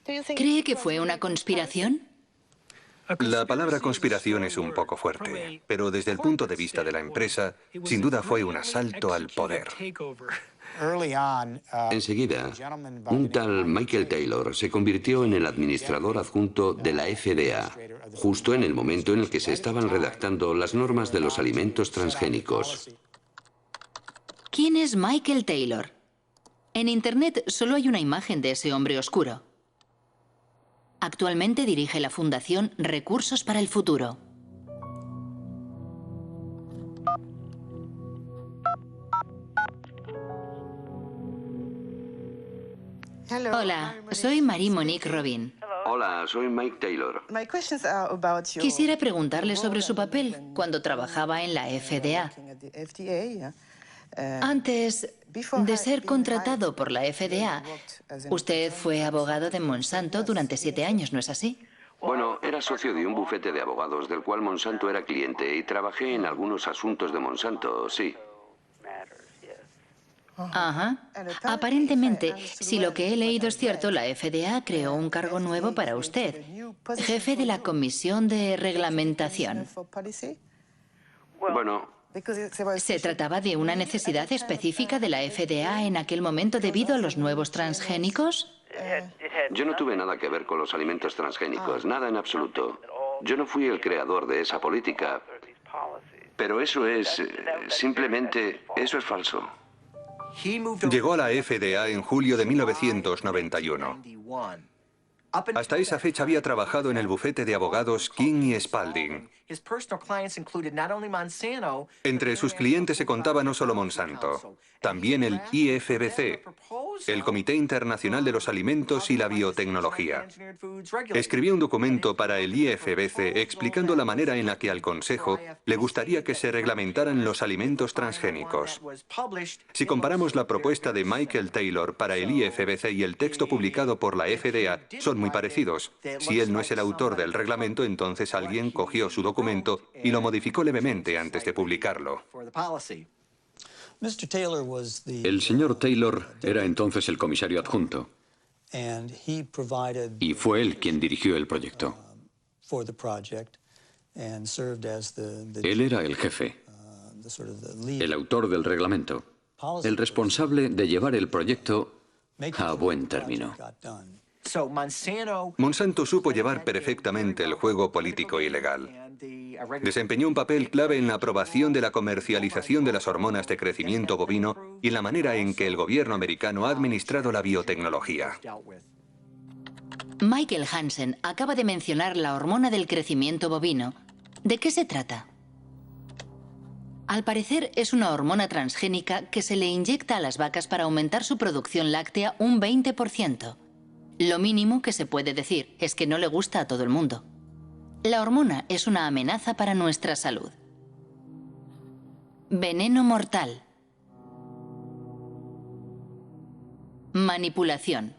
¿Cree que fue una conspiración? La palabra conspiración es un poco fuerte, pero desde el punto de vista de la empresa, sin duda fue un asalto al poder. Enseguida, un tal Michael Taylor se convirtió en el administrador adjunto de la FDA, justo en el momento en el que se estaban redactando las normas de los alimentos transgénicos. ¿Quién es Michael Taylor? En Internet solo hay una imagen de ese hombre oscuro. Actualmente dirige la Fundación Recursos para el Futuro. Hola, soy Marie-Monique Robin. Hola, soy Mike Taylor. Quisiera preguntarle sobre su papel cuando trabajaba en la FDA. Antes de ser contratado por la FDA, usted fue abogado de Monsanto durante 7 años, ¿no es así? Bueno, era socio de un bufete de abogados del cual Monsanto era cliente y trabajé en algunos asuntos de Monsanto, sí. Ajá. Aparentemente, si lo que he leído es cierto, la FDA creó un cargo nuevo para usted, jefe de la Comisión de Reglamentación. Bueno, ¿Se trataba de una necesidad específica de la FDA en aquel momento debido a los nuevos transgénicos? yo no tuve nada que ver con los alimentos transgénicos, nada en absoluto. Yo no fui el creador de esa política, pero eso es, simplemente, eso es falso. Llegó a la FDA en julio de 1991. Hasta esa fecha había trabajado en el bufete de abogados King y Spalding. Entre sus clientes se contaba no solo Monsanto, también el IFBC, el Comité Internacional de los Alimentos y la Biotecnología. Escribió un documento para el IFBC explicando la manera en la que al Consejo le gustaría que se reglamentaran los alimentos transgénicos. Si comparamos la propuesta de Michael Taylor para el IFBC y el texto publicado por la FDA, son muy parecidos. Si él no es el autor del reglamento, entonces alguien cogió su documento y lo modificó levemente antes de publicarlo. El señor Taylor era entonces el comisario adjunto y fue él quien dirigió el proyecto. Él era el jefe, el autor del reglamento, el responsable de llevar el proyecto a buen término. Monsanto supo llevar perfectamente el juego político y legal. Desempeñó un papel clave en la aprobación de la comercialización de las hormonas de crecimiento bovino y en la manera en que el gobierno americano ha administrado la biotecnología. Michael Hansen acaba de mencionar la hormona del crecimiento bovino. ¿De qué se trata? Al parecer es una hormona transgénica que se le inyecta a las vacas para aumentar su producción láctea un 20%. Lo mínimo que se puede decir es que no le gusta a todo el mundo. La hormona es una amenaza para nuestra salud. Veneno mortal. Manipulación.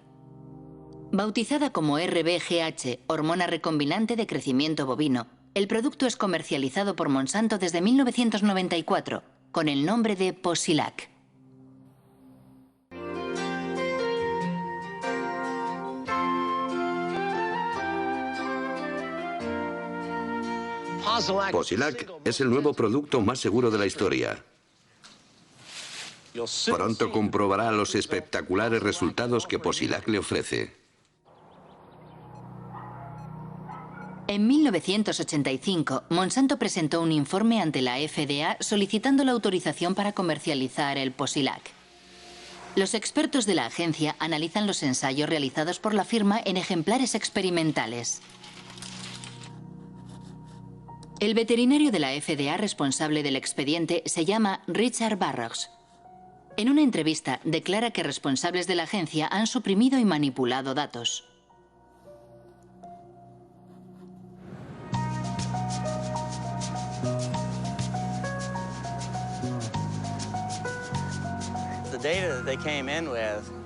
Bautizada como RBGH, hormona recombinante de crecimiento bovino, el producto es comercializado por Monsanto desde 1994 con el nombre de Posilac. Posilac es el nuevo producto más seguro de la historia. Pronto comprobará los espectaculares resultados que Posilac le ofrece. En 1985, Monsanto presentó un informe ante la FDA solicitando la autorización para comercializar el Posilac. Los expertos de la agencia analizan los ensayos realizados por la firma en ejemplares experimentales. El veterinario de la FDA responsable del expediente se llama Richard Burroughs. En una entrevista declara que responsables de la agencia han suprimido y manipulado datos.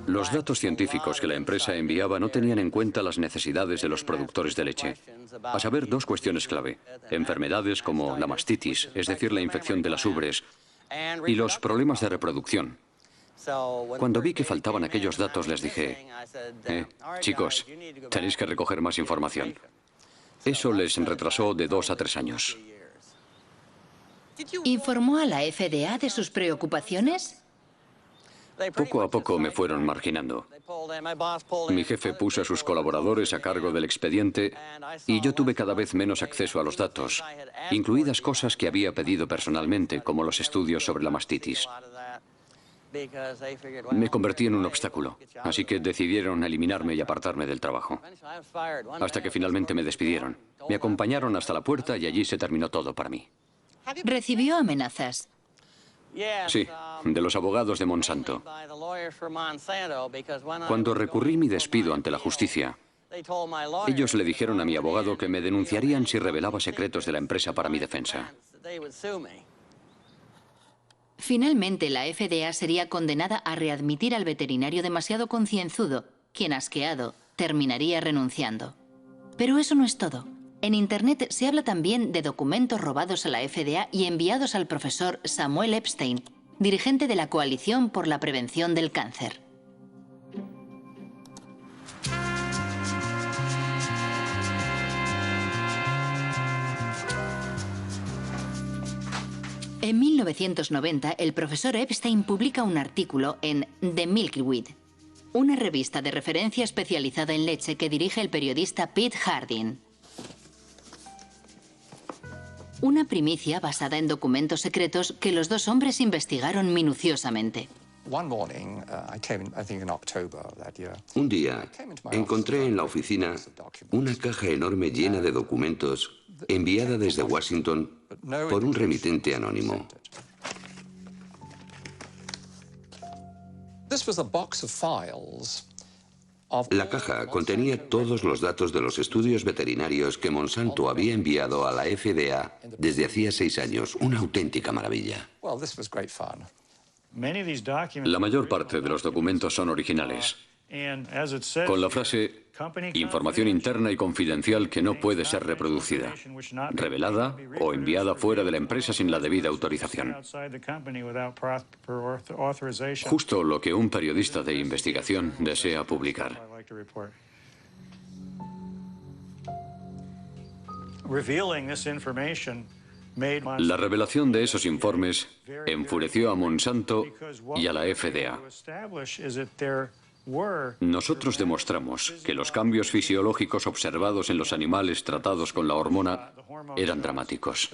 Los datos científicos que la empresa enviaba no tenían en cuenta las necesidades de los productores de leche. A saber, dos cuestiones clave: enfermedades como la mastitis, es decir, la infección de las ubres, y los problemas de reproducción. Cuando vi que faltaban aquellos datos, les dije, chicos, tenéis que recoger más información. Eso les retrasó de 2 a 3 años. ¿Informó a la FDA de sus preocupaciones? Poco a poco me fueron marginando. Mi jefe puso a sus colaboradores a cargo del expediente y yo tuve cada vez menos acceso a los datos, incluidas cosas que había pedido personalmente, como los estudios sobre la mastitis. Me convertí en un obstáculo, así que decidieron eliminarme y apartarme del trabajo. Hasta que finalmente me despidieron. Me acompañaron hasta la puerta y allí se terminó todo para mí. ¿Recibió amenazas? Sí, de los abogados de Monsanto. Cuando recurrí mi despido ante la justicia, ellos le dijeron a mi abogado que me denunciarían si revelaba secretos de la empresa para mi defensa. Finalmente, la FDA sería condenada a readmitir al veterinario demasiado concienzudo, quien, asqueado, terminaría renunciando. Pero eso no es todo. En Internet se habla también de documentos robados a la FDA y enviados al profesor Samuel Epstein, dirigente de la Coalición por la Prevención del Cáncer. En 1990, el profesor Epstein publica un artículo en The Milkweed, una revista de referencia especializada en leche que dirige el periodista Pete Hardin. Una primicia basada en documentos secretos que los dos hombres investigaron minuciosamente. Un día encontré en la oficina una caja enorme llena de documentos enviada desde Washington por un remitente anónimo. La caja contenía todos los datos de los estudios veterinarios que Monsanto había enviado a la FDA desde hacía 6 años. Una auténtica maravilla. La mayor parte de los documentos son originales, con la frase información interna y confidencial que no puede ser reproducida, revelada o enviada fuera de la empresa sin la debida autorización. Justo lo que un periodista de investigación desea publicar. La revelación de esos informes enfureció a Monsanto y a la FDA. Nosotros demostramos que los cambios fisiológicos observados en los animales tratados con la hormona eran dramáticos.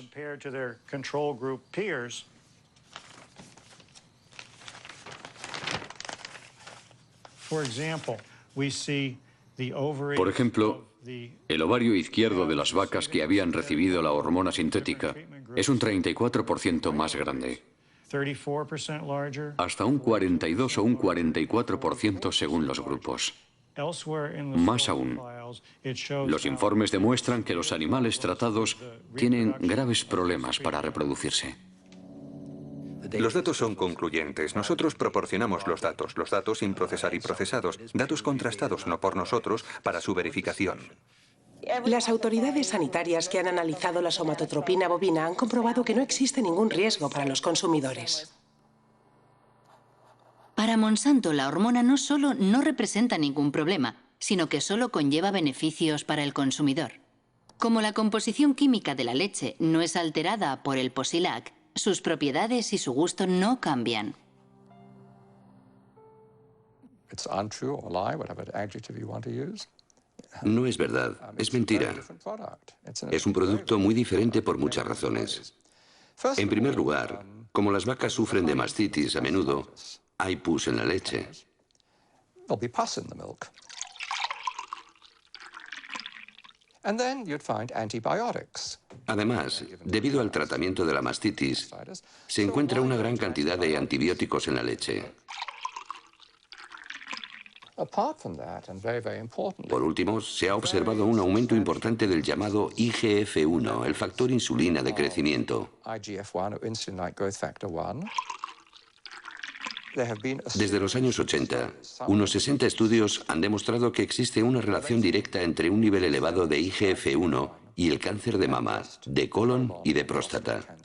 Por ejemplo, el ovario izquierdo de las vacas que habían recibido la hormona sintética es un 34% más grande. Hasta un 42 o un 44% según los grupos. Más aún, los informes demuestran que los animales tratados tienen graves problemas para reproducirse. Los datos son concluyentes. Nosotros proporcionamos los datos sin procesar y procesados, datos contrastados no por nosotros para su verificación. Las autoridades sanitarias que han analizado la somatotropina bovina han comprobado que no existe ningún riesgo para los consumidores. Para Monsanto, la hormona no solo no representa ningún problema, sino que solo conlleva beneficios para el consumidor. Como la composición química de la leche no es alterada por el Posilac, sus propiedades y su gusto no cambian. No es verdad, es mentira. Es un producto muy diferente por muchas razones. En primer lugar, como las vacas sufren de mastitis a menudo, hay pus en la leche. Además, debido al tratamiento de la mastitis, se encuentra una gran cantidad de antibióticos en la leche. Por último, se ha observado un aumento importante del llamado IGF-1, el factor insulina de crecimiento. Desde los años 80, unos 60 estudios han demostrado que existe una relación directa entre un nivel elevado de IGF-1 y el cáncer de mama, de colon y de próstata.